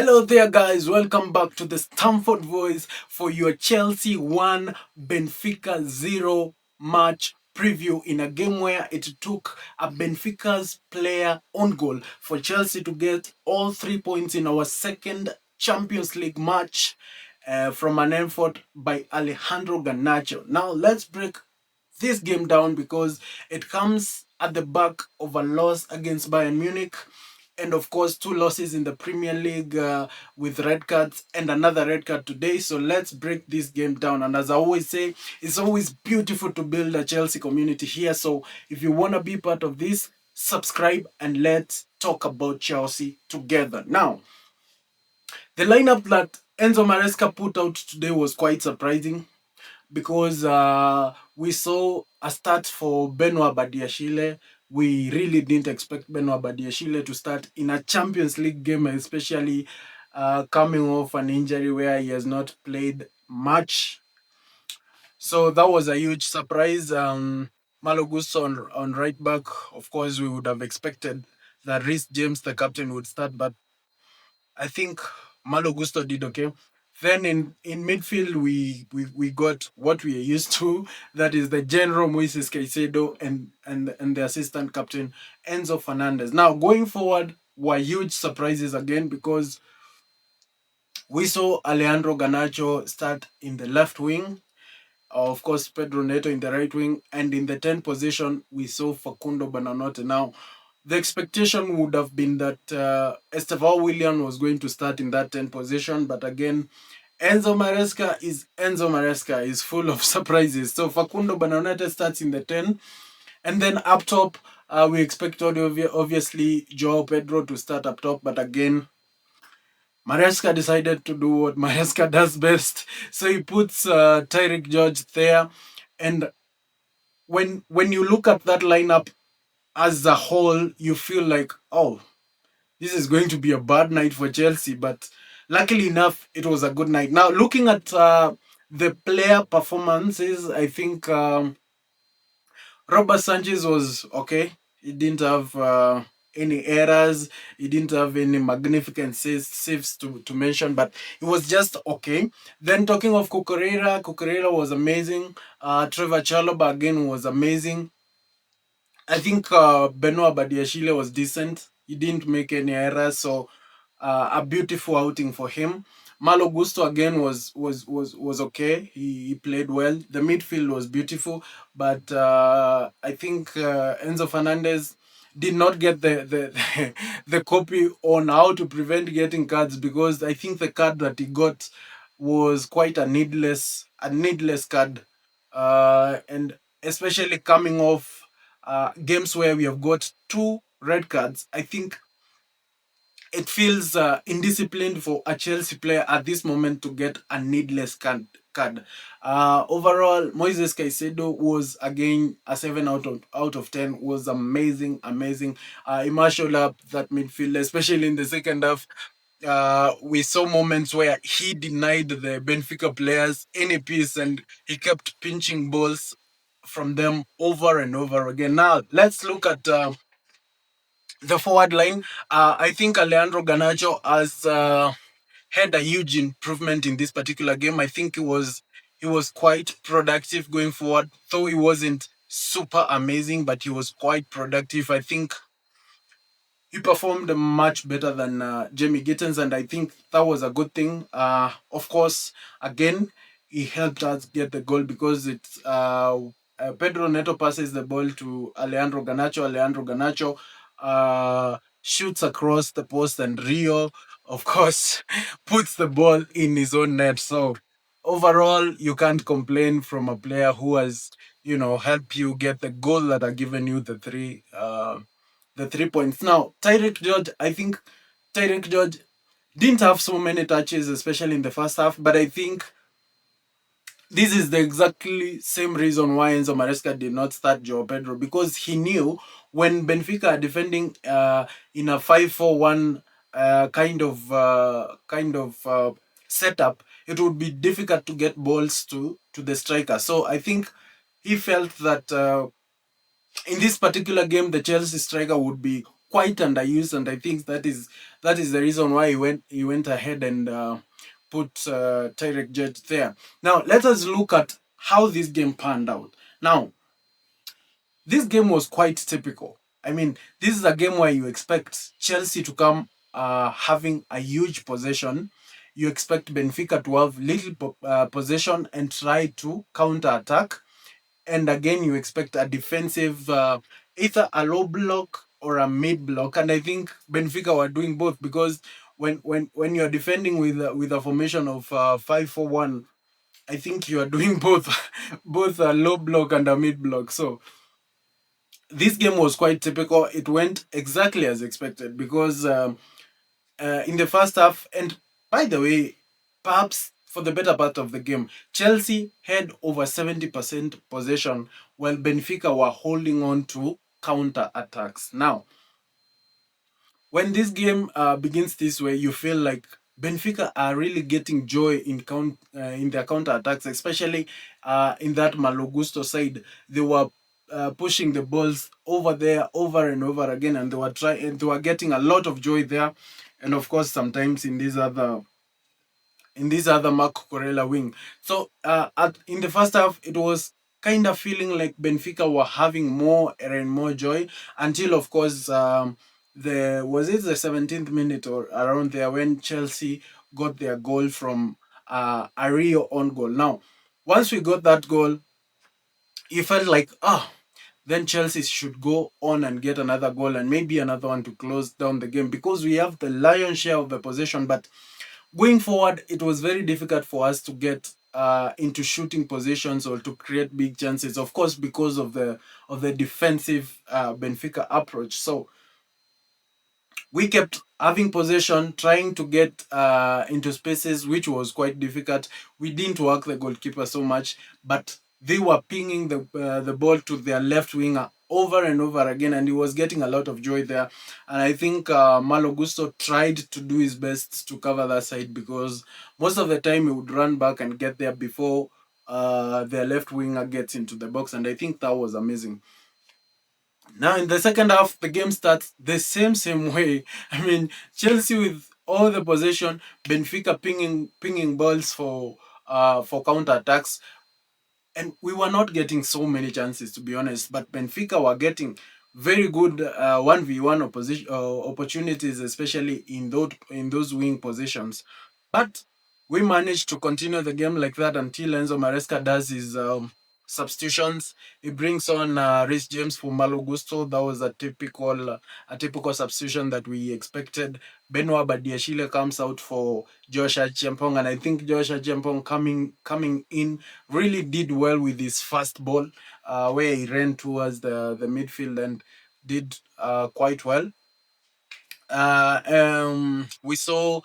Hello there, guys. Welcome back to the Stamford Voice for your Chelsea 1 Benfica 0 match preview in a game where it took a Benfica's player on goal for Chelsea to get all 3 points in our second Champions League match from an effort by Alejandro Garnacho. Now, let's break this game down because it comes at the back of a loss against Bayern Munich and of course 2 losses in the Premier League with red cards and another red card today. So let's break this game down. And as I always say, it's always beautiful to build a Chelsea community here. So if you want to be part of this, subscribe and let's talk about Chelsea together. Now, the lineup that Enzo Maresca put out today was quite surprising because we saw a start for Benoît Badiashile. We really didn't expect Benoît Badiashile to start in a Champions League game, especially coming off an injury where he has not played much. So that was a huge surprise. Malo Gusto on right back. Of course, we would have expected that Reece James, the captain, would start, but I think Malo Gusto did okay. Then in midfield, we got what we are used to. That is the general Moisés Caicedo and the assistant captain Enzo Fernández. Now going forward were huge surprises again because we saw Alejandro Garnacho start in the left wing. Of course, Pedro Neto in the right wing, and in the 10th position we saw Facundo Buonanotte. Now, the expectation would have been that Estevao Willian was going to start in that 10th position, but again, Enzo Maresca is full of surprises. So Facundo Buonanotte starts in the 10, and then up top, we expect obviously Joao Pedro to start up top, but again, Maresca decided to do what Maresca does best. So he puts Tyrique George there. And when you look at that lineup as a whole, you feel like, oh, this is going to be a bad night for Chelsea. But luckily enough, it was a good night. Now, looking at the player performances, I think Robert Sánchez was okay. He didn't have any errors. He didn't have any magnificent saves to mention, but it was just okay. Then talking of Cucurella was amazing. Trevoh Chalobah again was amazing. I think Benoît Badiashile was decent. He didn't make any errors, so a beautiful outing for him. Malo Gusto again was okay. He played well. The midfield was beautiful, but I think Enzo Fernández did not get the the copy on how to prevent getting cards, because I think the card that he got was quite a needless card, and especially coming off games where we have got 2 red cards. I think it feels indisciplined for a Chelsea player at this moment to get a needless card. Overall, Moisés Caicedo was again a 7 out of 10. Was amazing. He marshaled up that midfield, especially in the second half. We saw moments where he denied the Benfica players any piece, and he kept pinching balls from them over and over again. Now let's look at the forward line. I think Alejandro Garnacho has had a huge improvement in this particular game. I think he was quite productive going forward, though he wasn't super amazing, but he was quite productive. I think he performed much better than Jamie Gittens, and I think that was a good thing. Of course, again, he helped us get the goal because it's Pedro Neto passes the ball to Alejandro Garnacho. Alejandro Garnacho shoots across the post, and Rio, of course, puts the ball in his own net. So overall, you can't complain from a player who has, helped you get the goal that are given you the 3 points. Now, Tyrique George, I think Tyrique George didn't have so many touches, especially in the first half, but I think this is the exactly same reason why Enzo Maresca did not start Joao Pedro, because he knew when Benfica are defending in a 5-4-1 kind of setup, it would be difficult to get balls to the striker. So I think he felt that in this particular game, the Chelsea striker would be quite underused, and I think that is the reason why he went ahead and put Tyrique George there. Now let us look at how this game panned out. Now this game was quite typical. I mean, this is a game where you expect Chelsea to come having a huge possession. You expect Benfica to have little possession and try to counter attack. And again, you expect a defensive, either a low block or a mid block. And I think Benfica were doing both, because when you're defending with a formation of 5-4-1, I think you are doing both both a low block and a mid block. So this game was quite typical. It went exactly as expected, because in the first half, and by the way, perhaps for the better part of the game, Chelsea had over 70% possession, while Benfica were holding on to counter attacks. Now, when this game begins this way, you feel like Benfica are really getting joy in their counter attacks, especially in that Malo Gusto side. They were pushing the balls over there over and over again, and they were getting a lot of joy there. And of course, sometimes in this other Marc Cucurella wing. So in the first half, it was kind of feeling like Benfica were having more and more joy, until of course the 17th minute or around there, when Chelsea got their goal from a Rio on goal. Now, once we got that goal, you felt like, then Chelsea should go on and get another goal and maybe another one to close down the game, because we have the lion's share of the possession. But going forward, it was very difficult for us to get into shooting positions or to create big chances. Of course, because of the defensive Benfica approach. So we kept having possession, trying to get into spaces, which was quite difficult. We didn't work the goalkeeper so much, but they were pinging the ball to their left winger over and over again, and he was getting a lot of joy there. And I think Malo Gusto tried to do his best to cover that side, because most of the time he would run back and get there before their left winger gets into the box, and I think that was amazing. Now in the second half, the game starts the same way. I mean, Chelsea with all the possession, Benfica pinging balls for counter attacks, and we were not getting so many chances, to be honest. But Benfica were getting very good 1v1 opportunities, especially in those wing positions. But we managed to continue the game like that until Enzo Maresca does his substitutions. He brings on Reece James for Malo Gusto. That was a typical substitution that we expected. Benoît Badiashile comes out for Josh Acheampong, and I think Josh Acheampong coming in really did well with his fast ball, where he ran towards the midfield and did quite well. We saw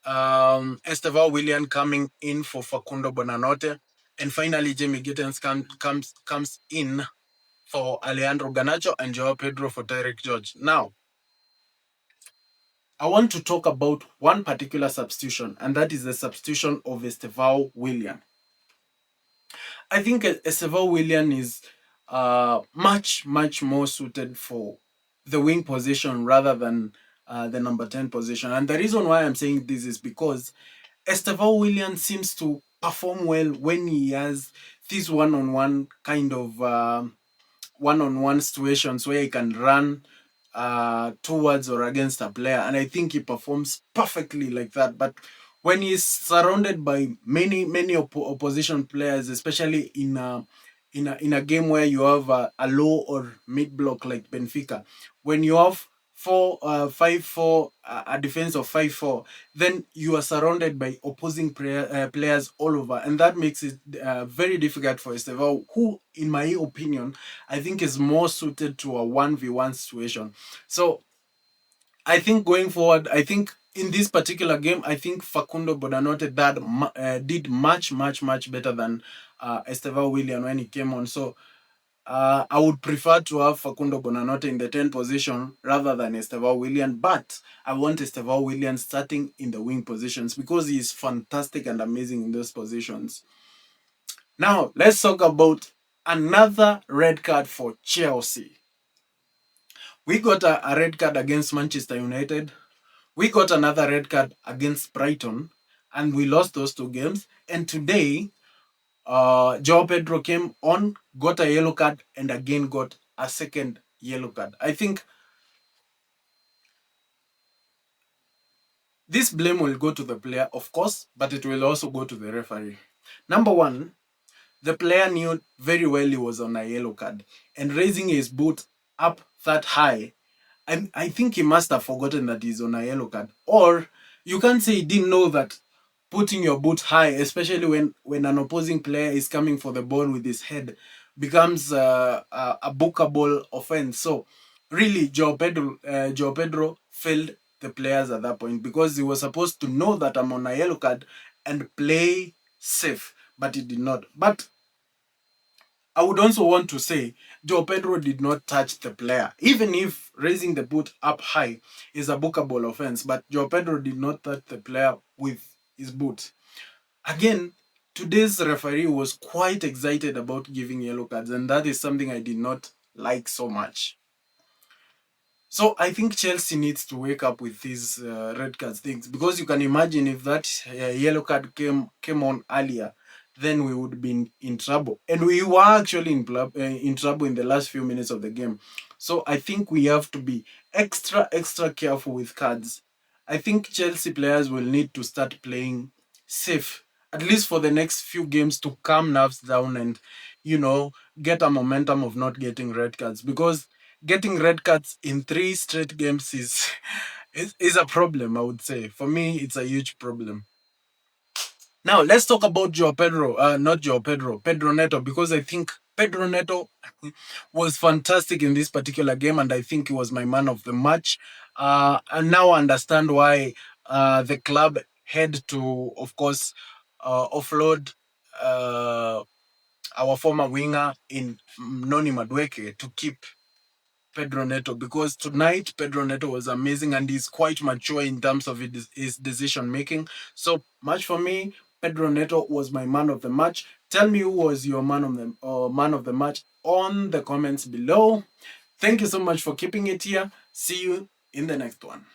Estevao Willian coming in for Facundo Buonanotte, and finally Jamie Gittens comes in for Alejandro Garnacho and Joao Pedro for Tyrique George. Now, I want to talk about one particular substitution, and that is the substitution of Estevao Willian. I think Estevao Willian is much more suited for the wing position rather than the number 10 position. And the reason why I'm saying this is because Estevao Willian seems to perform well when he has these one-on-one kind of one-on-one situations where he can run towards or against a player, and I think he performs perfectly like that. But when he's surrounded by many opposition players, especially in a game where you have a low or mid block like Benfica, when you have 5-4, a defense of 5-4, then you are surrounded by opposing players all over, and that makes it very difficult for Estevao, who, in my opinion, I think is more suited to a 1v1 situation. So I think going forward, I think in this particular game, I think Facundo Buonanotte did much better than Estevao Willian when he came on. So I would prefer to have Facundo Buonanotte in the 10 position rather than Estevao Willian, but I want Estevao Willian starting in the wing positions because he is fantastic and amazing in those positions. Now, let's talk about another red card for Chelsea. We got a red card against Manchester United. We got another red card against Brighton, and we lost those two games. And today, Joao Pedro came on, got a yellow card, and again got a second yellow card. I think this blame will go to the player, of course, but it will also go to the referee. Number one, the player knew very well he was on a yellow card, and raising his boot up that high, I think he must have forgotten that he's on a yellow card. Or you can't say he didn't know that putting your boot high, especially when an opposing player is coming for the ball with his head, becomes a bookable offense. So really, Joao Pedro failed the players at that point because he was supposed to know that I'm on a yellow card and play safe, but he did not. But I would also want to say Joao Pedro did not touch the player. Even if raising the boot up high is a bookable offense, but Joao Pedro did not touch the player with his boot. Again, today's referee was quite excited about giving yellow cards, and that is something I did not like so much. So I think Chelsea needs to wake up with these red cards things, because you can imagine if that yellow card came on earlier, then we would be in trouble, and we were actually in trouble in the last few minutes of the game. So I think we have to be extra careful with cards. I think Chelsea players will need to start playing safe, at least for the next few games, to calm nerves down and get a momentum of not getting red cards, because getting red cards in 3 straight games is a problem. I would say for me it's a huge problem. Now let's talk about Joao Pedro, not Joao Pedro, Pedro Neto, because I think Pedro Neto was fantastic in this particular game, and I think he was my man of the match. And now I understand why the club had to, of course, offload our former winger in Noni Madueke to keep Pedro Neto, because tonight Pedro Neto was amazing and he's quite mature in terms of his decision making. So much for me, Pedro Neto was my man of the match. Tell me who was your man of the match on the comments below. Thank you so much for keeping it here. See you in the next one.